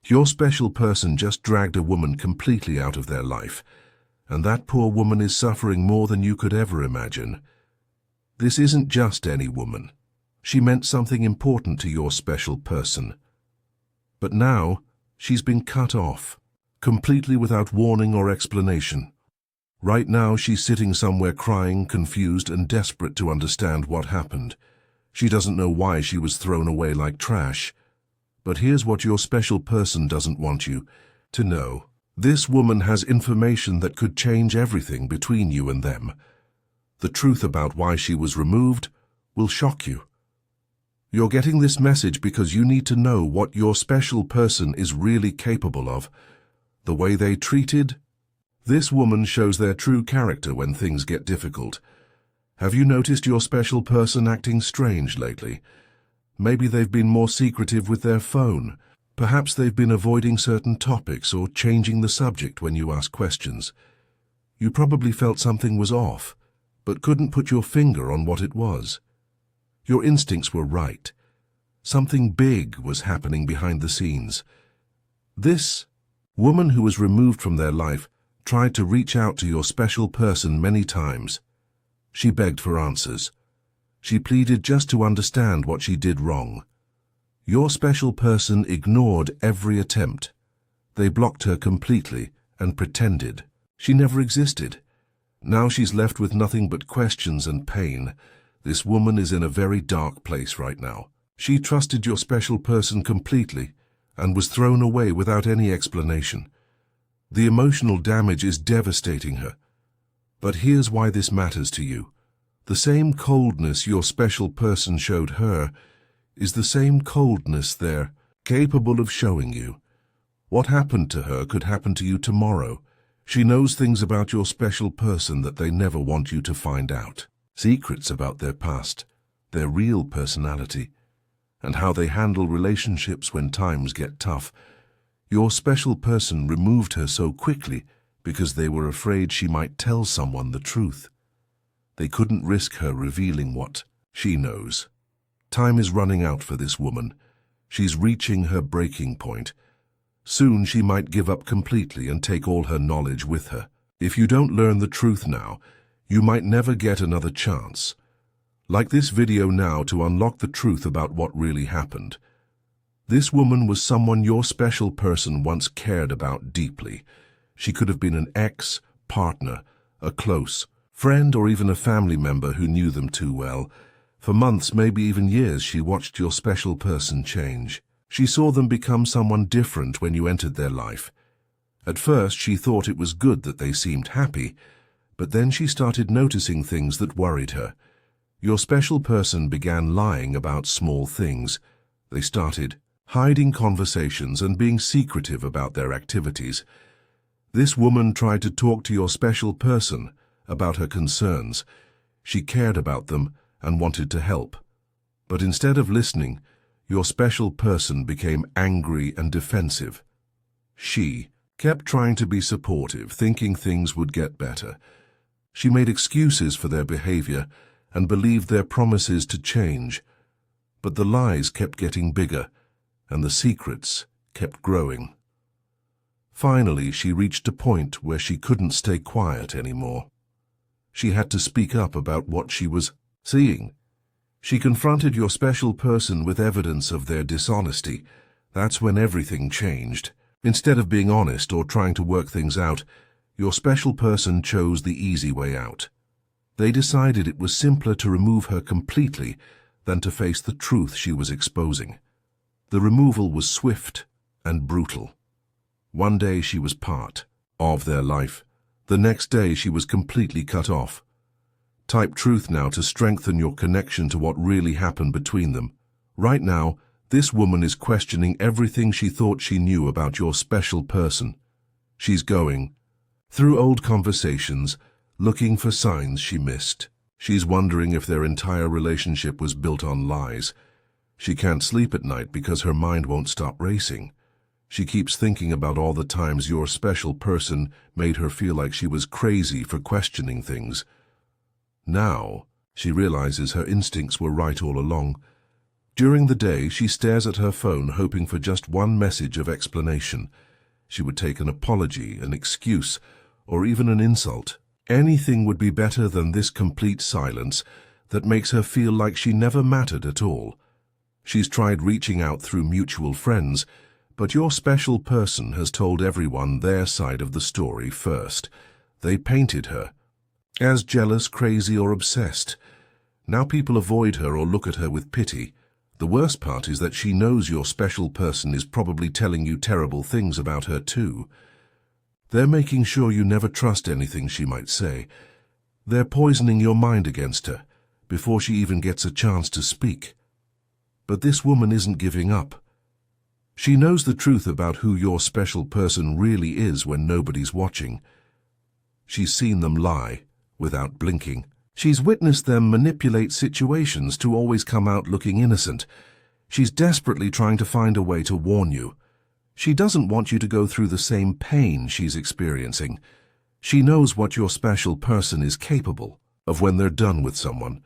Your special person just dragged a woman completely out of their life, and that poor woman is suffering more than you could ever imagine. This isn't just any woman. She meant something important to your special person. But now, she's been cut off, completely without warning or explanation. Right now, she's sitting somewhere crying, confused, and desperate to understand what happened. She doesn't know why she was thrown away like trash. But here's what your special person doesn't want you to know. This woman has information that could change everything between you and them. The truth about why she was removed will shock you. You're getting this message because you need to know what your special person is really capable of. The way they treated this woman shows their true character when things get difficult. Have you noticed your special person acting strange lately? Maybe they've been more secretive with their phone. Perhaps they've been avoiding certain topics or changing the subject when you ask questions. You probably felt something was off, but couldn't put your finger on what it was. Your instincts were right. Something big was happening behind the scenes. This woman who was removed from their life tried to reach out to your special person many times. She begged for answers. She pleaded just to understand what she did wrong. Your special person ignored every attempt. They blocked her completely and pretended she never existed. Now she's left with nothing but questions and pain. This woman is in a very dark place right now. She trusted your special person completely and was thrown away without any explanation. The emotional damage is devastating her. But here's why this matters to you. The same coldness your special person showed her is the same coldness they're capable of showing you. What happened to her could happen to you tomorrow. She knows things about your special person that they never want you to find out. Secrets about their past, their real personality, and how they handle relationships when times get tough. Your special person removed her so quickly because they were afraid she might tell someone the truth. They couldn't risk her revealing what she knows. Time is running out for this woman. She's reaching her breaking point. Soon she might give up completely and take all her knowledge with her. If you don't learn the truth now, you might never get another chance. Like this video now to unlock the truth about what really happened. This woman was someone your special person once cared about deeply. She could have been an ex, partner, a close friend, or even a family member who knew them too well. For months, maybe even years, she watched your special person change. She saw them become someone different when you entered their life. At first, she thought it was good that they seemed happy, but then she started noticing things that worried her. Your special person began lying about small things. They started hiding conversations and being secretive about their activities. This woman tried to talk to your special person about her concerns. She cared about them and wanted to help. But instead of listening, your special person became angry and defensive. She kept trying to be supportive, thinking things would get better. She made excuses for their behavior and believed their promises to change. But the lies kept getting bigger, and the secrets kept growing. Finally, she reached a point where she couldn't stay quiet anymore. She had to speak up about what she was seeing. She confronted your special person with evidence of their dishonesty. That's when everything changed. Instead of being honest or trying to work things out, your special person chose the easy way out. They decided it was simpler to remove her completely than to face the truth she was exposing. The removal was swift and brutal. One day she was part of their life. The next day she was completely cut off. Type truth now to strengthen your connection to what really happened between them. Right now, this woman is questioning everything she thought she knew about your special person. She's going through old conversations, looking for signs she missed. She's wondering if their entire relationship was built on lies. She can't sleep at night because her mind won't stop racing. She keeps thinking about all the times your special person made her feel like she was crazy for questioning things. Now, she realizes her instincts were right all along. During the day, she stares at her phone hoping for just one message of explanation. She would take an apology, an excuse, or even an insult. Anything would be better than this complete silence that makes her feel like she never mattered at all. She's tried reaching out through mutual friends, but your special person has told everyone their side of the story first. They painted her as jealous, crazy, or obsessed. Now people avoid her or look at her with pity. The worst part is that she knows your special person is probably telling you terrible things about her too. They're making sure you never trust anything she might say. They're poisoning your mind against her before she even gets a chance to speak. But this woman isn't giving up. She knows the truth about who your special person really is when nobody's watching. She's seen them lie without blinking. She's witnessed them manipulate situations to always come out looking innocent. She's desperately trying to find a way to warn you. She doesn't want you to go through the same pain she's experiencing. She knows what your special person is capable of when they're done with someone.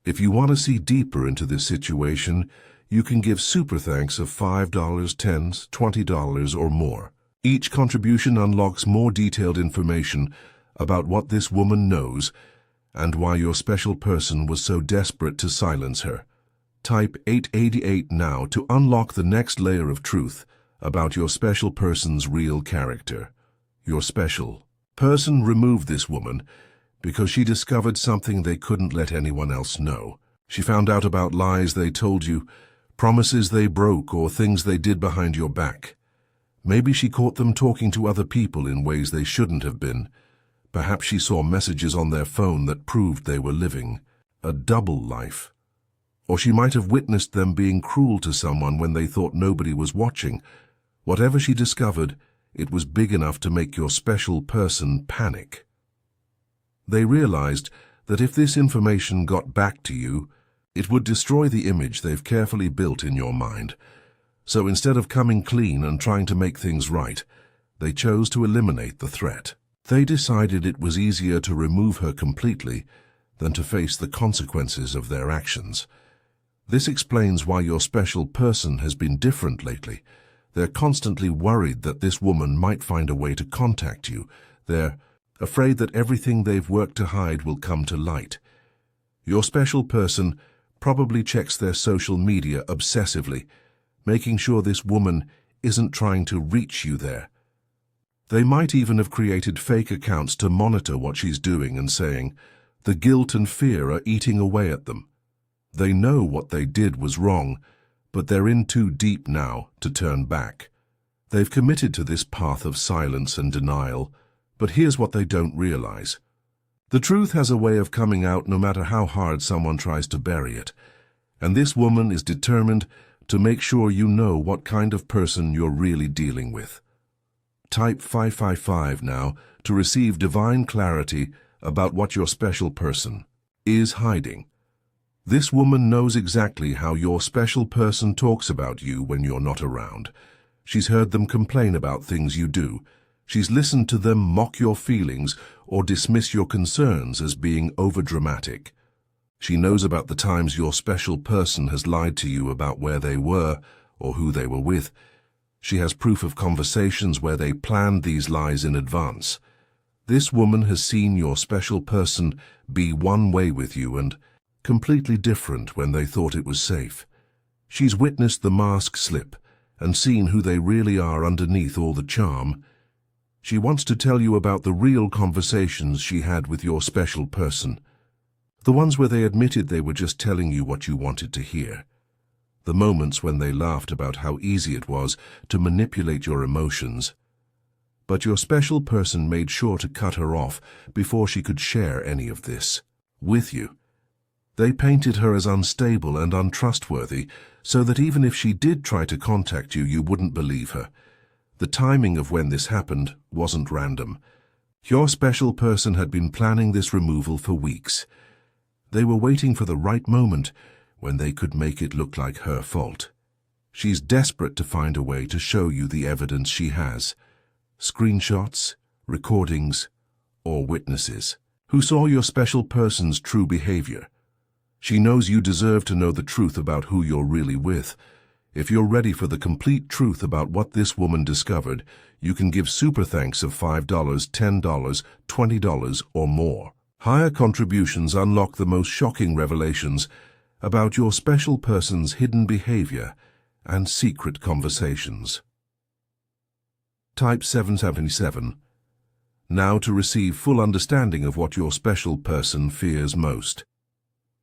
If you want to see deeper into this situation, you can give super thanks of $5, $10, $20, or more. Each contribution unlocks more detailed information about what this woman knows and why your special person was so desperate to silence her. Type 888 now to unlock the next layer of truth about your special person's real character. Your special person removed this woman because she discovered something they couldn't let anyone else know. She found out about lies they told you, promises they broke, or things they did behind your back. Maybe she caught them talking to other people in ways they shouldn't have been. Perhaps she saw messages on their phone that proved they were living a double life. Or she might have witnessed them being cruel to someone when they thought nobody was watching. Whatever she discovered, it was big enough to make your special person panic. They realized that if this information got back to you, it would destroy the image they've carefully built in your mind. So instead of coming clean and trying to make things right, they chose to eliminate the threat. They decided it was easier to remove her completely than to face the consequences of their actions. This explains why your special person has been different lately. They're constantly worried that this woman might find a way to contact you. They're afraid that everything they've worked to hide will come to light. Your special person probably checks their social media obsessively, making sure this woman isn't trying to reach you there. They might even have created fake accounts to monitor what she's doing and saying. The guilt and fear are eating away at them. They know what they did was wrong, but they're in too deep now to turn back. They've committed to this path of silence and denial, but here's what they don't realize. The truth has a way of coming out no matter how hard someone tries to bury it, and this woman is determined to make sure you know what kind of person you're really dealing with. Type 555 now to receive divine clarity about what your special person is hiding. This woman knows exactly how your special person talks about you when you're not around. She's heard them complain about things you do. She's listened to them mock your feelings or dismiss your concerns as being overdramatic. She knows about the times your special person has lied to you about where they were or who they were with. She has proof of conversations where they planned these lies in advance. This woman has seen your special person be one way with you and completely different when they thought it was safe. She's witnessed the mask slip and seen who they really are underneath all the charm. She wants to tell you about the real conversations she had with your special person, the ones where they admitted they were just telling you what you wanted to hear, the moments when they laughed about how easy it was to manipulate your emotions. But your special person made sure to cut her off before she could share any of this with you. They painted her as unstable and untrustworthy so that even if she did try to contact you, you wouldn't believe her. The timing of when this happened wasn't random. Your special person had been planning this removal for weeks. They were waiting for the right moment when they could make it look like her fault. She's desperate to find a way to show you the evidence she has. Screenshots, recordings, or witnesses who saw your special person's true behavior. She knows you deserve to know the truth about who you're really with. If you're ready for the complete truth about what this woman discovered, you can give super thanks of $5, $10, $20, or more. Higher contributions unlock the most shocking revelations about your special person's hidden behavior and secret conversations. Type 777. Now to receive full understanding of what your special person fears most.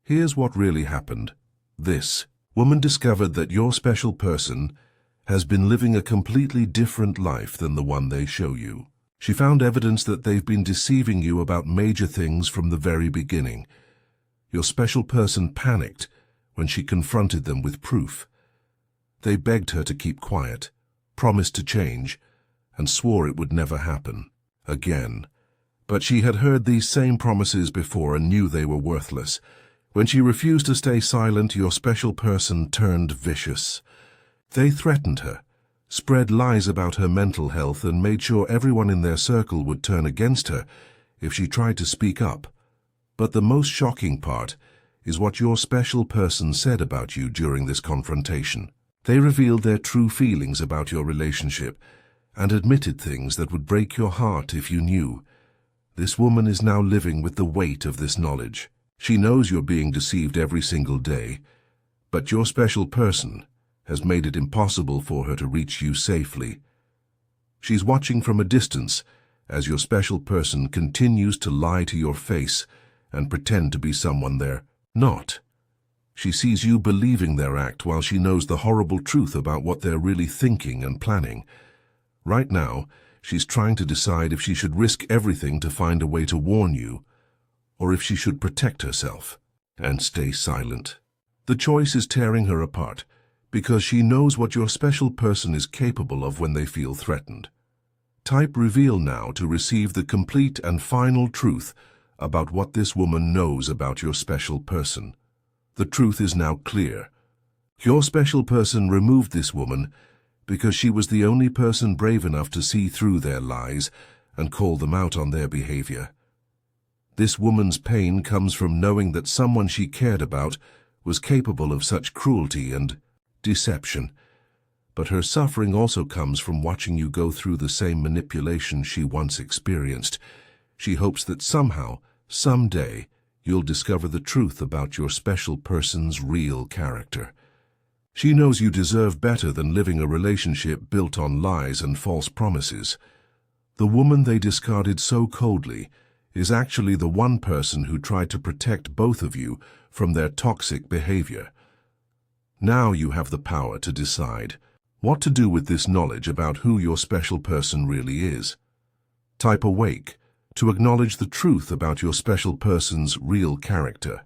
Here's what really happened. This woman discovered that your special person has been living a completely different life than the one they show you. She found evidence that they've been deceiving you about major things from the very beginning. Your special person panicked when she confronted them with proof. They begged her to keep quiet, promised to change, and swore it would never happen again. But she had heard these same promises before and knew they were worthless. When she refused to stay silent, your special person turned vicious. They threatened her, spread lies about her mental health, and made sure everyone in their circle would turn against her if she tried to speak up. But the most shocking part is what your special person said about you during this confrontation. They revealed their true feelings about your relationship and admitted things that would break your heart if you knew. This woman is now living with the weight of this knowledge. She knows you're being deceived every single day, but your special person has made it impossible for her to reach you safely. She's watching from a distance as your special person continues to lie to your face and pretend to be someone they're not. She sees you believing their act while she knows the horrible truth about what they're really thinking and planning. Right now, she's trying to decide if she should risk everything to find a way to warn you, or if she should protect herself and stay silent. The choice is tearing her apart, because she knows what your special person is capable of when they feel threatened. Type reveal now to receive the complete and final truth about what this woman knows about your special person. The truth is now clear. Your special person removed this woman because she was the only person brave enough to see through their lies and call them out on their behavior. This woman's pain comes from knowing that someone she cared about was capable of such cruelty and deception. But her suffering also comes from watching you go through the same manipulation she once experienced. She hopes that somehow, someday, you'll discover the truth about your special person's real character. She knows you deserve better than living a relationship built on lies and false promises. The woman they discarded so coldly is actually the one person who tried to protect both of you from their toxic behavior. Now you have the power to decide what to do with this knowledge about who your special person really is. Type awake to acknowledge the truth about your special person's real character.